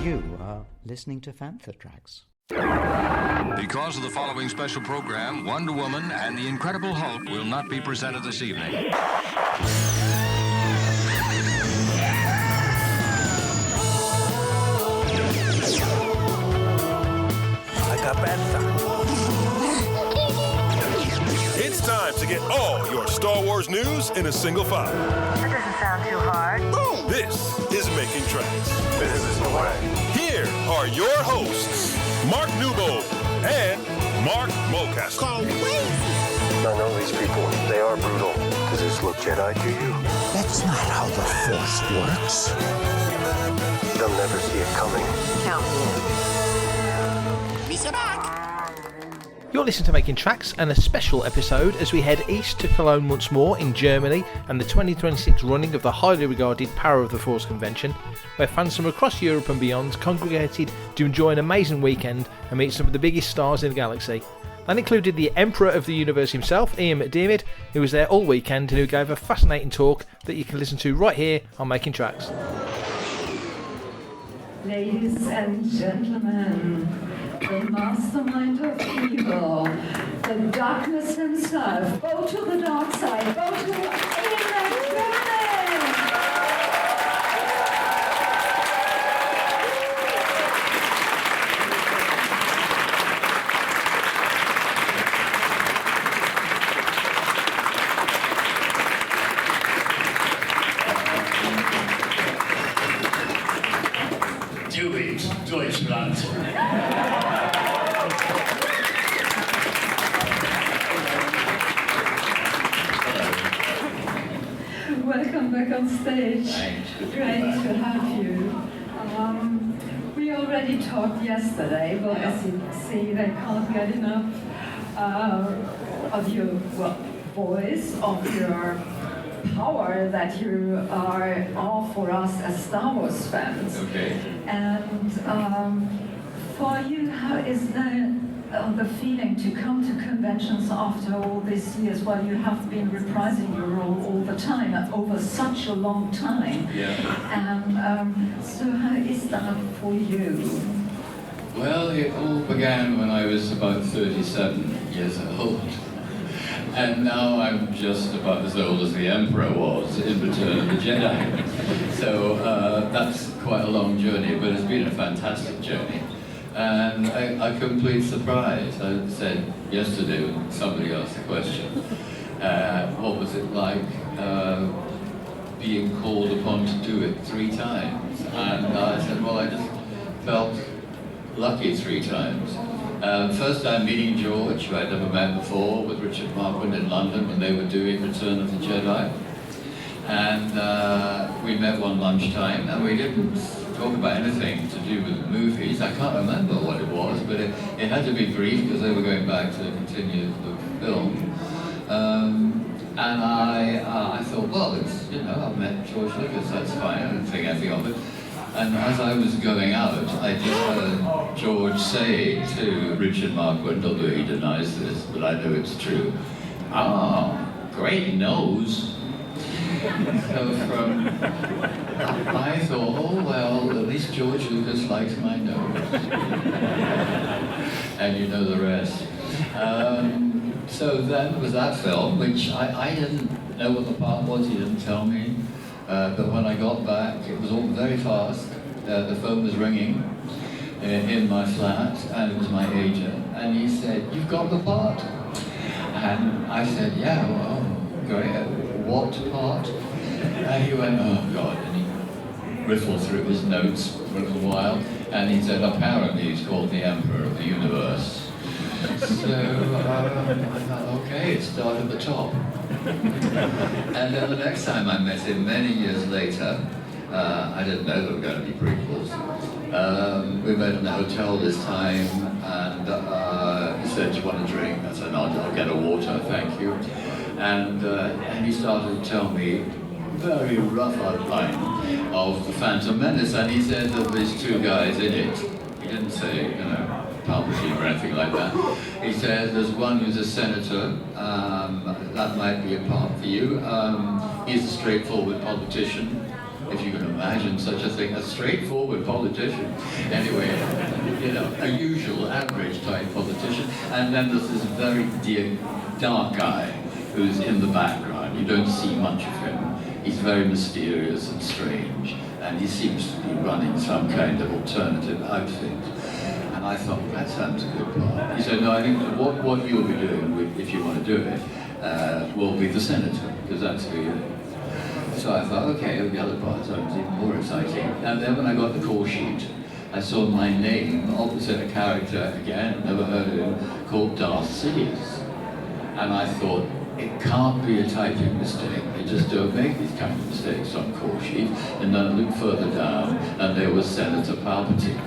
You are listening to Fantha Tracks. Because of the following special program, Wonder Woman and the Incredible Hulk will not be presented this evening. Like a panther. It's time to get all your Star Wars news in a single file. That doesn't sound too hard. Boom! This is Making Tracks. This is the way. Here are your hosts, Mark Newbold and Mark Mulcaster. I know these people. They are brutal. Does this look Jedi to you? That's not how the Force works. They'll never see it coming. Count You're listening to Making Tracks and a special episode as we head east to Cologne once more in Germany and the 2026 running of the highly regarded Power of the Force convention, where fans from across Europe and beyond congregated to enjoy an amazing weekend and meet some of the biggest stars in the galaxy. That included the Emperor of the Universe himself, Ian McDiarmid, who was there all weekend and who gave a fascinating talk that you can listen to right here on Making Tracks. Ladies and gentlemen, the mastermind of evil, the darkness himself, go to the dark side, go to Ian McDiarmid! Do it, Deutschland. Welcome back on stage. Thanks. Great to have you. We already talked yesterday, but as you see, they can't get enough of your voice, of your power that you are for us as Star Wars fans. Okay. And for you, how is the feeling to come to conventions after all these years while you have been reprising your role all the time over such a long time? Yeah. And so how is that for you? Well, it all began when I was about 37 years old. And now I'm just about as old as the Emperor was in Return of the Jedi. So that's quite a long journey, but it's been a fantastic journey. And a complete surprise. I said yesterday when somebody asked the question, what was it like being called upon to do it 3 times? And I said, well, I just felt lucky 3 times. First time meeting George, who I'd never met before, with Richard Marquand in London when they were doing Return of the Jedi. And we met one lunchtime, and we didn't talk about anything to do with movies. I can't remember what it was, but it had to be brief because they were going back to continue the film. And I thought, well, it's, I've met George Lucas, that's fine, I didn't think anything of it. And as I was going out, I just heard George say to Richard Marquand, although he denies this, but I know it's true, great nose. So I thought, oh well, at least George Lucas likes my nose. And you know the rest. So then was that film, which I didn't know what the part was, he didn't tell me. But when I got back, it was all very fast. The phone was ringing in my flat, and it was my agent. And he said, "You've got the part?" And I said, "Yeah, well, great. What part?" And he went, "Oh God," and he riffled through his notes for a little while, and he said, "Apparently he's called the Emperor of the Universe." So I thought, okay, start at the top. And then the next time I met him, many years later, I didn't know there were going to be prequels. We met in the hotel this time, and he said, "Do you want a drink?" I said, "No, I'll get a water, thank you." And he started to tell me very rough outline of the Phantom Menace, and he said that there's 2 guys in it. He didn't say, Palpatine or anything like that. He said there's one who's a senator, that might be a part for you. He's a straightforward politician, if you can imagine such a thing, a straightforward politician. Anyway, you know, a usual, average type politician. And then there's this very dark guy who's in the background. You don't see much of him. He's very mysterious and strange, and he seems to be running some kind of alternative outfit. And I thought, that sounds a good part. He said, no, I think what you'll be doing, if you want to do it, will be the senator, because that's who you are. So I thought, okay, the other part sounds even more exciting. And then when I got the call sheet, I saw my name opposite a character, again, never heard of him, called Darth Sidious. And I thought, it can't be a typing mistake. They just don't make these kind of mistakes on call sheet. And then I looked further down, and there was Senator Palpatine.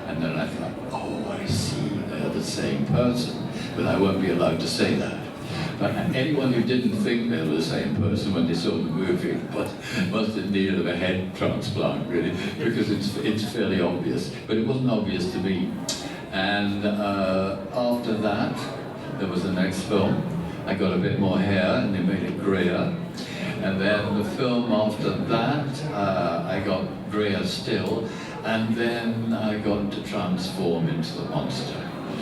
And then I thought, oh, I see, they're the same person. But I won't be allowed to say that. But anyone who didn't think they were the same person when they saw the movie must have needed a head transplant, really, because it's fairly obvious. But it wasn't obvious to me. And after that, there was the next film. I got a bit more hair, and they made it grayer. And then the film after that, I got grayer still. And then I got to transform into the monster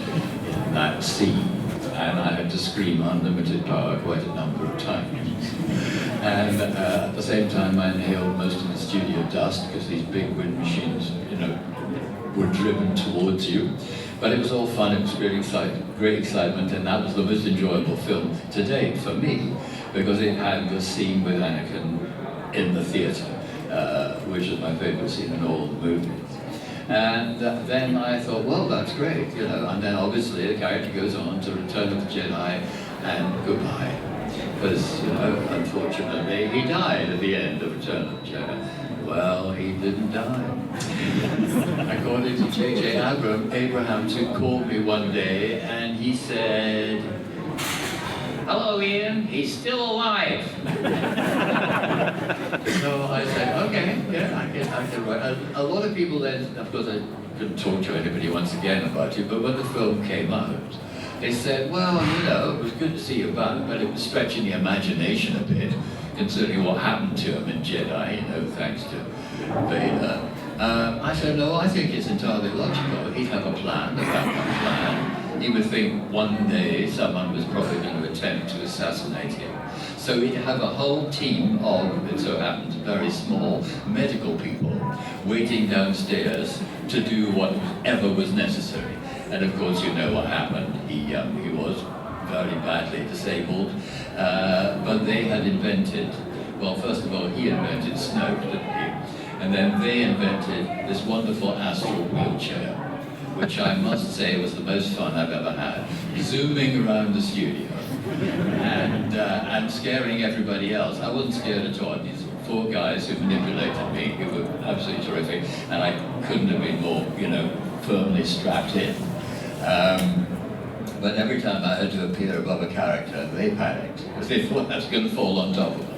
in that scene. And I had to scream unlimited power quite a number of times. And at the same time, I inhaled most of the studio dust because these big wind machines, you know, were driven towards you. But it was all fun. It was great excitement, and that was the most enjoyable film to date for me, because it had the scene with Anakin in the theater, which is my favorite scene in all the movies. And then I thought, well, that's great, you know. And then obviously the character goes on to Return of the Jedi and goodbye. Because, you know, unfortunately, he died at the end of Return of the Jedi. Well, he didn't die. According to J.J. Abrams, who called me one day, and he said, hello, Ian, he's still alive. So I said, okay, yeah, I can write. A lot of people then, of course, I couldn't talk to anybody once again about it, but when the film came out, they said, well, you know, it was good to see you back, but it was stretching the imagination a bit, considering what happened to him in Jedi, you know, thanks to Vader. I said, no, I think it's entirely logical. He'd have a plan, a backup plan. He would think one day someone was probably going to attempt to assassinate him. So he'd have a whole team of, it so happens, very small medical people waiting downstairs to do whatever was necessary. And of course, you know what happened. He was very badly disabled, but they had invented, well, first of all, he invented snow, didn't he? And then they invented this wonderful astral wheelchair, which I must say was the most fun I've ever had, zooming around the studio and scaring everybody else. I wasn't scared at all. These 4 guys who manipulated me, who were absolutely terrific, and I couldn't have been more, you know, firmly strapped in. But every time I had to appear above a character, they panicked, because they thought I was going to fall on top of them.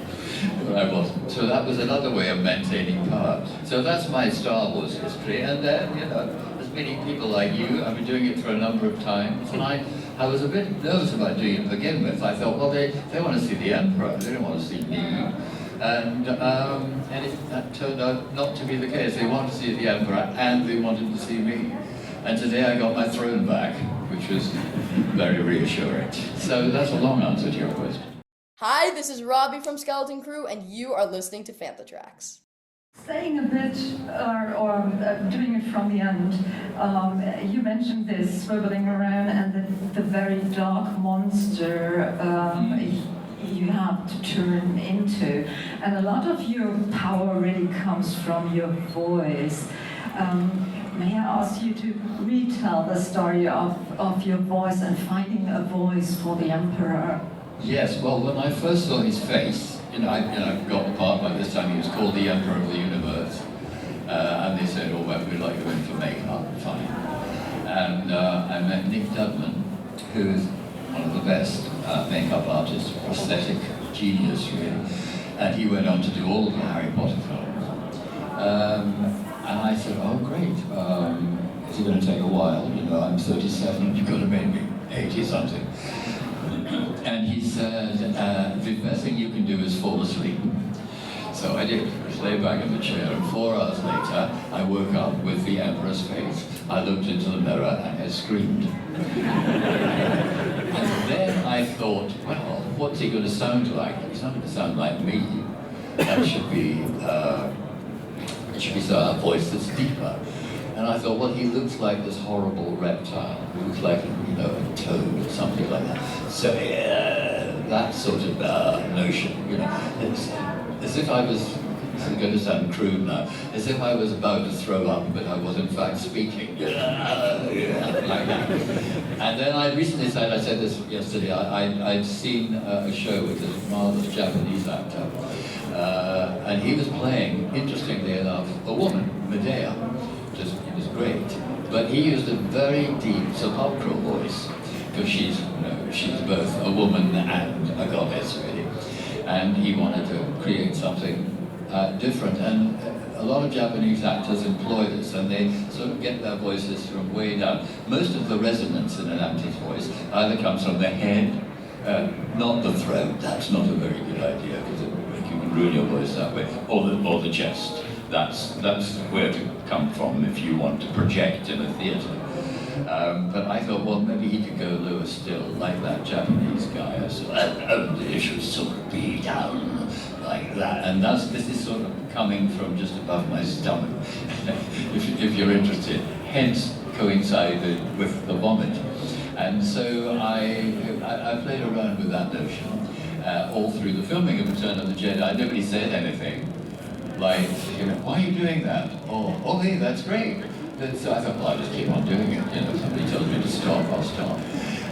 But I wasn't. So that was another way of maintaining power. So that's my Star Wars history. And then, you know, as many people like you, I've been doing it for a number of times, and I was a bit nervous about doing it to begin with. I thought, well, they want to see the Emperor, they don't want to see me. And that turned out not to be the case. They wanted to see the Emperor, and they wanted to see me. And today I got my throne back, which was very reassuring. So that's a long answer to your question. Hi, this is Robbie from Skeleton Crew, and you are listening to Fantha Tracks. Saying a bit, or doing it from the end, you mentioned this swiveling around and the very dark monster you have to turn into. And a lot of your power really comes from your voice. May I ask you to retell the story of your voice and finding a voice for the Emperor? Yes, well, when I first saw his face, I got the part by this time. He was called the Emperor of the Universe, and they said, "Oh, well, we'd like you in for makeup." Fine. And I met Nick Dugman, who is one of the best makeup artists, prosthetic genius, really. And he went on to do all the Harry Potter films. And I said, "Oh, great. Is it going to take a while? I'm 37. You've got to make me 80-something." And he said, the best thing you can do is fall asleep. So I did. lay back in the chair, and 4 hours later, I woke up with the Emperor's face. I looked into the mirror and I screamed. And then I thought, well, what's he going to sound like? He's not going to sound like me. That should be, it should be a voice that's deeper. And I thought, well, he looks like this horrible reptile. He looks like, you know, a toad or something like that. So that sort of notion, you know, it's as if I was, this is going to sound crude now, as if I was about to throw up, but I was in fact speaking. Like that. And then I recently said, I said this yesterday, I'd seen a show with this marvelous Japanese actor, and he was playing, interestingly enough, a woman, Medea. It was great, but he used a very deep sepulchral voice, because she's both a woman and a goddess, really, and he wanted to create something different, and a lot of Japanese actors employ this, and they sort of get their voices from way down. Most of the resonance in an actor's voice either comes from the head, not the throat. That's not a very good idea, because you can ruin your voice that way, or the chest. That's where to come from if you want to project in a theatre. But I thought, well, maybe he could go lower still, like that Japanese guy. So, it should sort of be down like that. And this is sort of coming from just above my stomach, if you're interested. Hence, coincided with the vomit. And so I played around with that notion all through the filming of Return of the Jedi. Nobody said anything. Like, you know, why are you doing that? Or, okay, that's great. So I thought, well, I'll just keep on doing it. You know, somebody tells me to stop, I'll stop.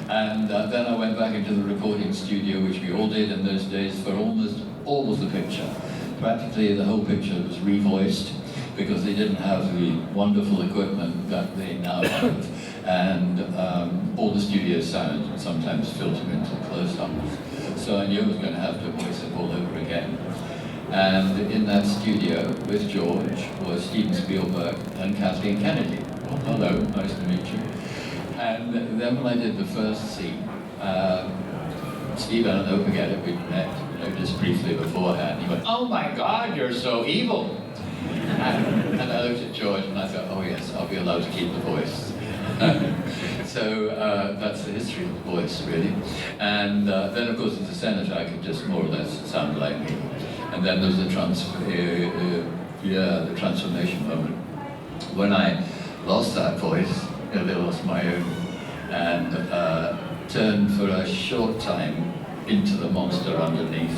And then I went back into the recording studio, which we all did in those days, for almost all of the picture. Practically the whole picture was revoiced, because they didn't have the wonderful equipment that they now have. And all the studio sound sometimes filtered into close-ups. So I knew I was going to have to voice it all over again. And in that studio with George was Steven Spielberg and Kathleen Kennedy. Oh, hello, nice to meet you. And then when I did the first scene, Steve, I don't know, forget it, we met, you know, just briefly beforehand. He went, "Oh my God, you're so evil." And I looked at George and I thought, oh yes, I'll be allowed to keep the voice. So that's the history of the voice, really. And then, of course, as a senator, I could just more or less sound like me. And then there's the transformation moment. When I lost that voice, I lost my own, and turned for a short time into the monster underneath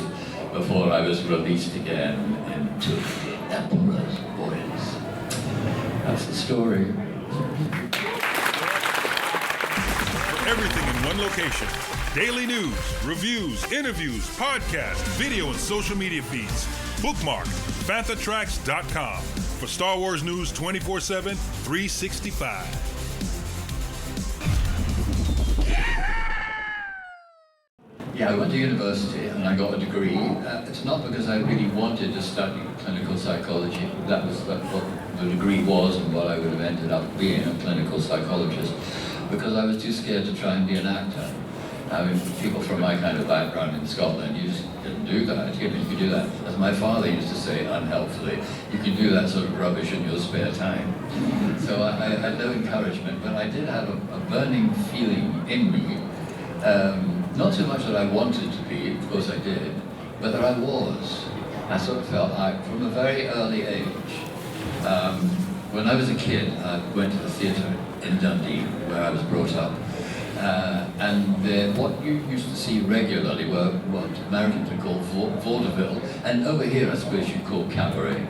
before I was released again into the Emperor's voice. That's the story. For everything in one location. Daily news, reviews, interviews, podcasts, video and social media feeds. Bookmark FanthaTracks.com for Star Wars news 24/7, 365. Yeah, I went to university and I got a degree. It's not because I really wanted to study clinical psychology. That was what the degree was and what I would have ended up being, a clinical psychologist, because I was too scared to try and be an actor. I mean, people from my kind of background in Scotland, you just didn't do that. You could do that, as my father used to say unhelpfully, you can do that sort of rubbish in your spare time. So I had no encouragement, but I did have a burning feeling in me, not so much that I wanted to be, of course I did, but that I was. I sort of felt like, from a very early age, when I was a kid, I went to the theatre in Dundee, where I was brought up. And what you used to see regularly were what Americans would call vaudeville, and over here I suppose you'd call cabaret.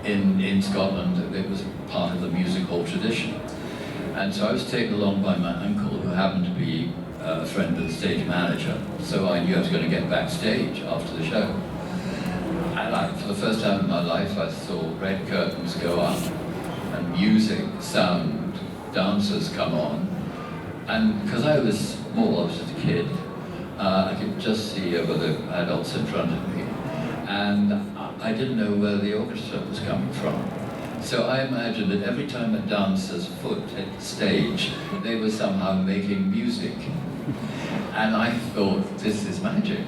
In Scotland it was part of the music hall tradition. And so I was taken along by my uncle, who happened to be a friend of the stage manager, so I knew I was going to get backstage after the show. And for the first time in my life I saw red curtains go up, and music, sound, dancers come on. And because I was small, I was just a kid, I could just see over the adults in front of me. And I didn't know where the orchestra was coming from. So I imagined that every time a dancer's foot hit the stage, they were somehow making music. And I thought, this is magic.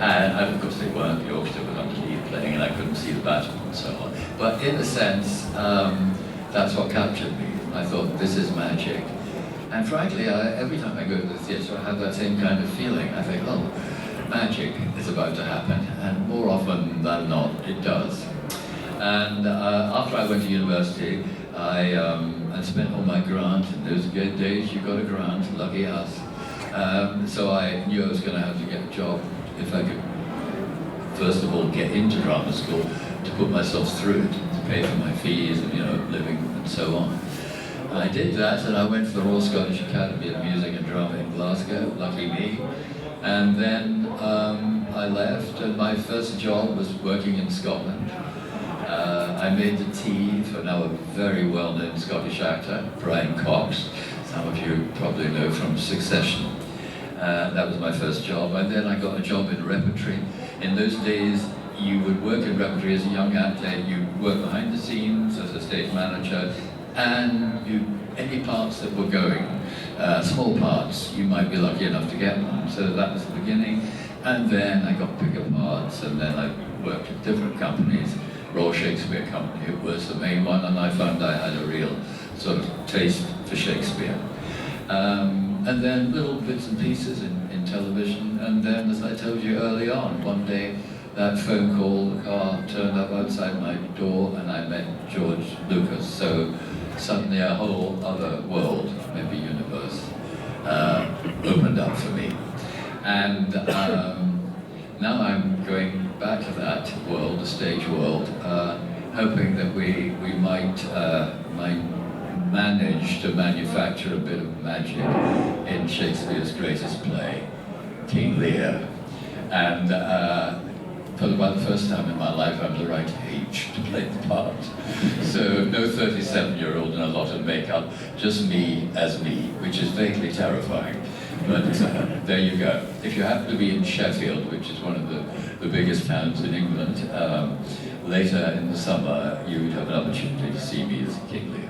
And of course they weren't, the orchestra was underneath. playing and I couldn't see the baton and so on. But in a sense, that's what captured me. I thought, this is magic. And frankly, every time I go to the theatre, I have that same kind of feeling. I think, oh, magic is about to happen. And more often than not, it does. And after I went to university, I spent all my grant. In those good days, you got a grant, lucky us. So I knew I was going to have to get a job if I could, first of all, get into drama school, to put myself through it, to pay for my fees and, living and so on. And I did that, and I went to the Royal Scottish Academy of Music and Drama in Glasgow, lucky me. And then I left, and my first job was working in Scotland. I made the tea for now a very well-known Scottish actor, Brian Cox. Some of you probably know from Succession. That was my first job, and then I got a job in repertory. In those days, you would work in repertory as a young actor, you work behind the scenes as a stage manager, and any parts that were going, small parts, you might be lucky enough to get one. So that was the beginning, and then I got bigger parts, and then I worked at different companies. Royal Shakespeare Company was the main one, and I found I had a real sort of taste for Shakespeare. And then little bits and pieces in television, and then, as I told you early on, one day that phone call, the car turned up outside my door, and I met George Lucas. So suddenly a whole other world, maybe universe, opened up for me. And now I'm going back to that world, the stage world, hoping that we might manage to manufacture a bit of magic in Shakespeare's greatest play, King Lear. And for about the first time in my life, I'm the right age to play the part. So no 37-year-old in a lot of makeup, just me as me, which is vaguely terrifying. But there you go. If you happen to be in Sheffield, which is one of the biggest towns in England, later in the summer, you would have an opportunity to see me as King Lear.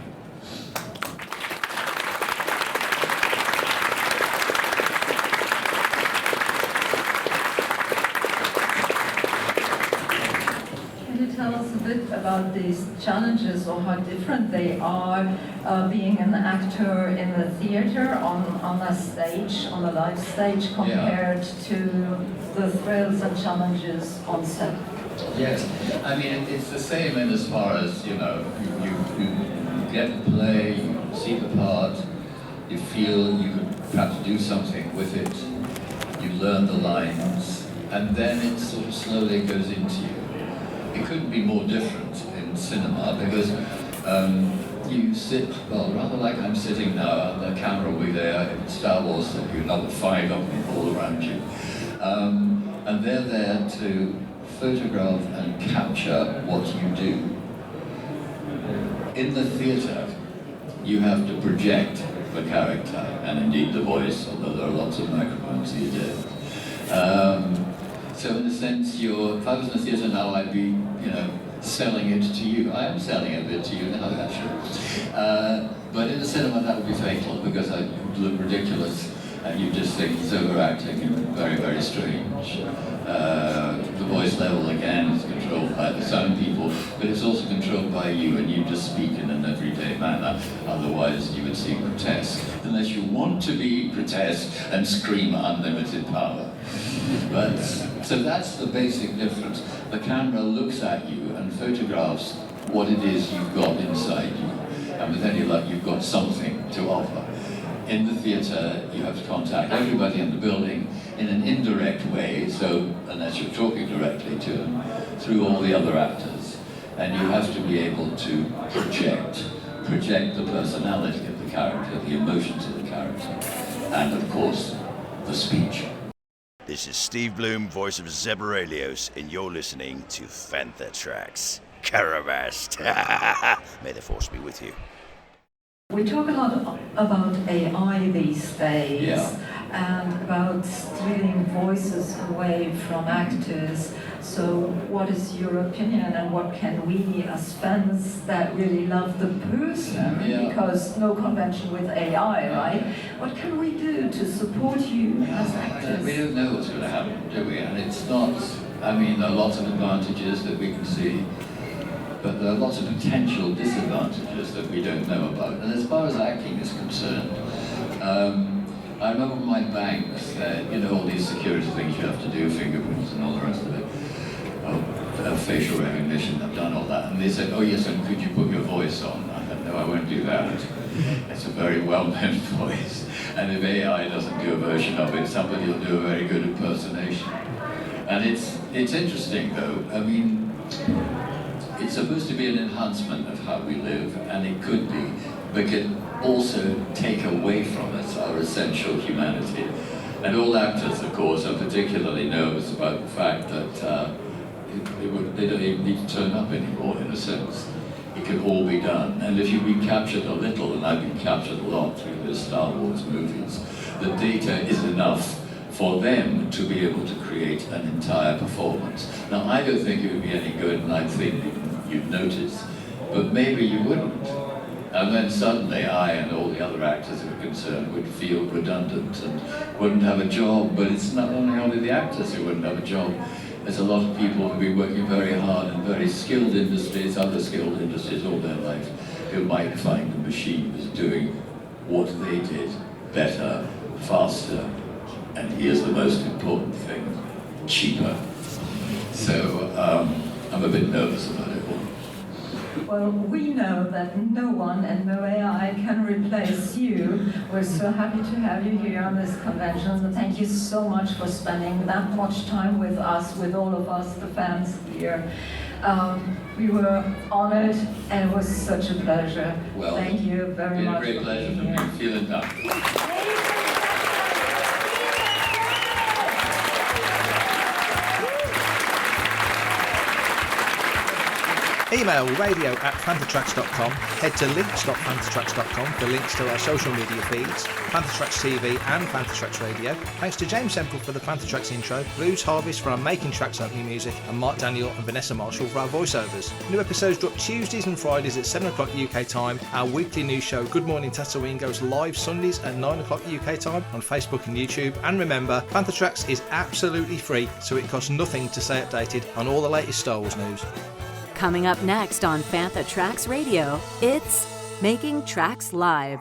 Tell us a bit about these challenges, or how different they are, being an actor in the theatre on a stage, on a live stage, compared to the thrills and challenges on set. Yes, I mean it's the same in as far as you get the play, you see the part, you feel you could perhaps do something with it, you learn the lines, and then it sort of slowly goes into you. It couldn't be more different in cinema because you sit, well, rather like I'm sitting now, and the camera will be there. In Star Wars, there'll be another 5 of them all around you. And they're there to photograph and capture what you do. In the theatre, you have to project the character, and indeed the voice, although there are lots of microphones these days. So in a sense, if I was in the theatre now, I'd be, selling it to you. I am selling a bit to you now, actually. But in the cinema, that would be fatal, because I would look ridiculous, and you just think he's overacting and very, very strange. The voice level, again, is controlled by the sound people, but it's also controlled by you, and you just speak in an everyday manner. Otherwise, you would seem grotesque, unless you want to be grotesque and scream unlimited power. But so that's the basic difference. The camera looks at you and photographs what it is you've got inside you, and with any luck, you've got something to offer. In the theatre, you have to contact everybody in the building in an indirect way, so unless you're talking directly to them, through all the other actors, and you have to be able to project the personality of the character, the emotions of the character, and of course, the speech. This is Steve Bloom, voice of Zebralios, and you're listening to Fantha Tracks. Caravast. May the force be with you. We talk a lot about AI these days, and about stealing voices away from actors. So what is your opinion, and what can we as fans that really love the person, because no convention with AI, right? What can we do to support you as actors? We don't know what's going to happen, do we? And it's not I mean, there are lots of advantages that we can see, but there are lots of potential disadvantages that we don't know about. And as far as acting is concerned, I remember my bank said, you know, all these security things you have to do, fingerprints and all the rest of it, facial recognition, I've done all that. And they said, oh yes, and could you put your voice on? I said, no, I won't do that. It's a very well-known voice. And if AI doesn't do a version of it, somebody will do a very good impersonation. And it's interesting though. I mean, it's supposed to be an enhancement of how we live, and it could be, but can also take away from us our essential humanity. And all actors, of course, are particularly nervous about the fact that they don't even need to turn up anymore, in a sense. It can all be done. And if you've been captured a little, and I've been captured a lot through the Star Wars movies, the data is enough for them to be able to create an entire performance. Now, I don't think it would be any good, and I think you'd notice, but maybe you wouldn't. And then suddenly I and all the other actors who are concerned would feel redundant and wouldn't have a job. But it's not only the actors who wouldn't have a job. There's a lot of people who've been working very hard in very skilled industries, other skilled industries all their life, who might find the machine was doing what they did better, faster, and here's the most important thing, cheaper. So I'm a bit nervous about it all. Well, we know that no one and no AI can replace you. We're so happy to have you here on this convention, and thank you so much for spending that much time with us, with all of us, the fans here. We were honored, and it was such a pleasure. Well, thank you very much. It's been a great pleasure for me. Vielen Dank. Email radio@fanthatracks.com, head to links.fanthatracks.com for links to our social media feeds, Fantha Tracks TV and Fantha Tracks Radio. Thanks to James Semple for the Fantha Tracks intro, Blues Harvest for our Making Tracks opening music, and Mark Daniel and Vanessa Marshall for our voiceovers. New episodes drop Tuesdays and Fridays at 7 o'clock UK time. Our weekly news show Good Morning Tatooine goes live Sundays at 9 o'clock UK time on Facebook and YouTube. And remember, Fantha Tracks is absolutely free, so it costs nothing to stay updated on all the latest Star Wars news. Coming up next on Fantha Tracks Radio, it's Making Tracks Live.